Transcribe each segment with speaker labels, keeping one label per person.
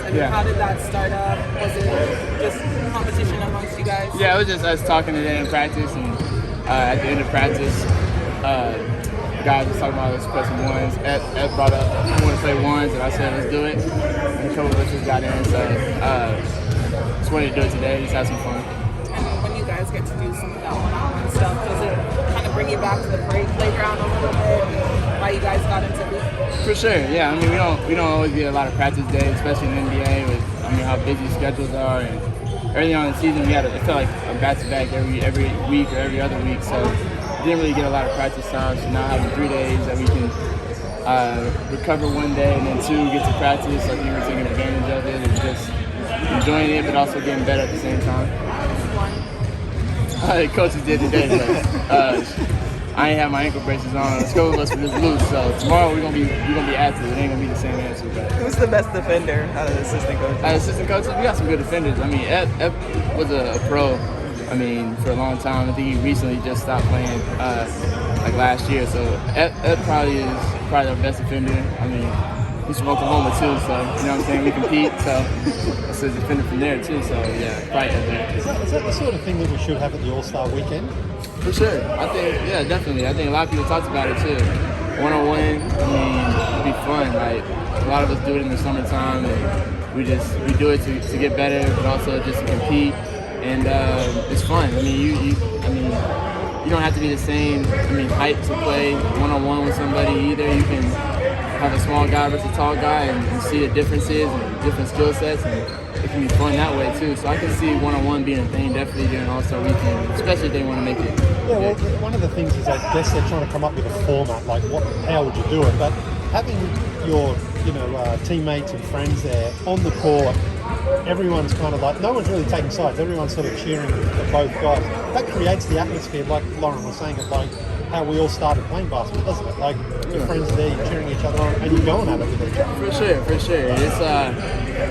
Speaker 1: I mean, how did that start up? Was it just competition amongst you guys?
Speaker 2: Yeah, it was just us talking today in practice, and at the end of practice, the guys was talking about let's play some ones. Ed brought up we want to play ones, and I said let's do it. And a couple of us just got in, so just wanted to do it today. Just have some fun.
Speaker 1: And when you guys get to do some of that one-on-one stuff, does it kind of bring you back to the playground a little bit? Why you guys got into it?
Speaker 2: For sure, yeah. I mean, we don't always get a lot of practice days, especially in the NBA with how busy schedules are and early on in the season it felt like a back-to-back every week or every other week, so didn't really get a lot of practice time. So now having 3 days that we can recover one day and then 2 get to practice, I think we're taking advantage of it and just enjoying it, but also getting better at the same time. Coaches did today, but I ain't have my ankle braces on. A couple of us were just loose, so tomorrow we're gonna be active. It ain't gonna be the same answer. But
Speaker 3: who's the best defender out of the assistant coaches?
Speaker 2: Assistant coaches, we got some good defenders. I mean, Ed was a pro. I mean, for a long time. I think he recently just stopped playing like last year. So Ed probably is our best defender. I mean, he's from Oklahoma too, so you know what I'm saying. We compete, so it's a defender from there too. So yeah, probably Ed there.
Speaker 4: Is that the sort of thing that we should have at the All-Star weekend?
Speaker 2: For sure. I think, yeah, definitely. I think a lot of people talked about it too. One-on-one, I mean, it'd be fun. Like, a lot of us do it in the summertime, and we do it to get better, but also just to compete. And it's fun. I mean, you don't have to be the same, height to play one-on-one with somebody either. You can have a small guy versus a tall guy and see the differences and different skill sets, and it can be fun that way too. So I can see one-on-one being a thing definitely during All-Star Weekend, especially if they want to make it.
Speaker 4: Yeah, well, one of the things is I guess they're trying to come up with a format, like how would you do it? But having your teammates and friends there on the court, everyone's kind of like, no one's really taking sides. Everyone's sort of cheering for both guys. That creates the atmosphere, like Lauren was saying, of like how we all started playing basketball, doesn't it? Like your friends are there, you're cheering each other on, and you're going at it with each other.
Speaker 2: For sure.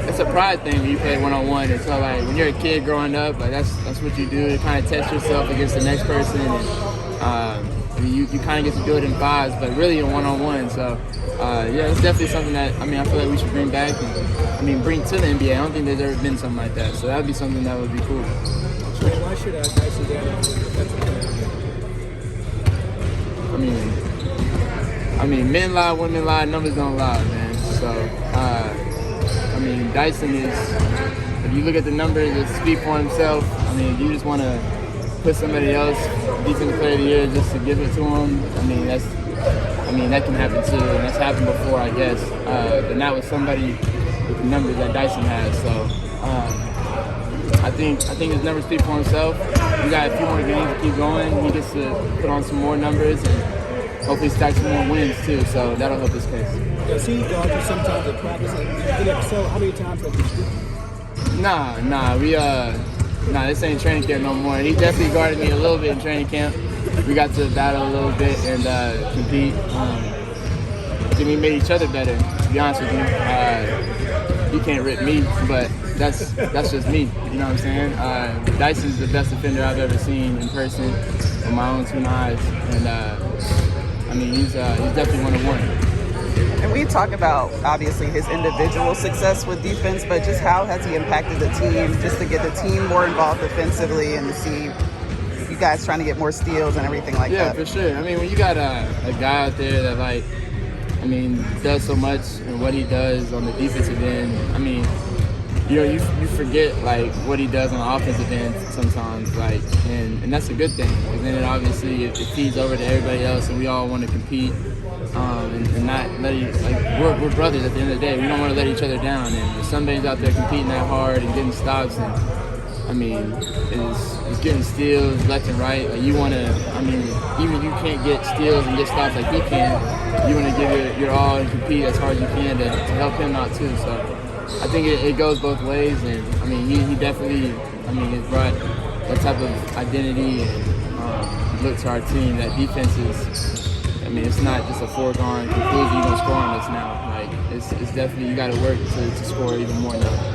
Speaker 2: It's a pride thing when you play one-on-one. It's so like when you're a kid growing up, like that's what you do. You kind of test yourself against the next person, and you kind of get to do it in fives, but really in one-on-one. So yeah, it's definitely something that I feel like we should bring back and bring to the NBA. I don't think there's ever been something like that, so that would be something that would be cool.
Speaker 5: Why should Dyson get it?
Speaker 2: Men lie, women lie, numbers don't lie, man. So, Dyson is, if you look at the numbers, it's speak for himself. You just want to put somebody else defensive player of the year just to give it to him. That can happen too, and that's happened before, I guess. But not with somebody with the numbers that Dyson has. So, I think his numbers speak for himself. We got a few more games to keep going. He gets to put on some more numbers and hopefully stack some more wins too. So that'll help his case.
Speaker 5: Does he guard you sometimes at practice? How many times have you done?
Speaker 2: Nah. This ain't training camp no more. He definitely guarded me a little bit in training camp. We got to battle a little bit and compete. I think we made each other better. To be honest with you, you can't rip me, but that's just me. You know what I'm saying? Dyson's the best defender I've ever seen in person with my own 2 eyes, and he's definitely one of one.
Speaker 3: And we talk about obviously his individual success with defense, but just how has he impacted the team, just to get the team more involved defensively and to see you guys trying to get more steals and everything like that.
Speaker 2: Yeah, for sure. When you got a guy out there that does so much and what he does on the defensive end, you forget what he does on the offensive end sometimes, and that's a good thing, because then it feeds over to everybody else, and we all want to compete, and not let we're brothers at the end of the day. We don't want to let each other down, and if somebody's out there competing that hard and getting stops, and is getting steals left and right. You want to, even you can't get steals and get stops like he can. You want to give your all and compete as hard as you can to help him out too. So I think it goes both ways, and he definitely has brought that type of identity and look to our team. That defense is, it's not just a foregone conclusion. You're gonna score on us now. It's definitely, you got to work to score even more now.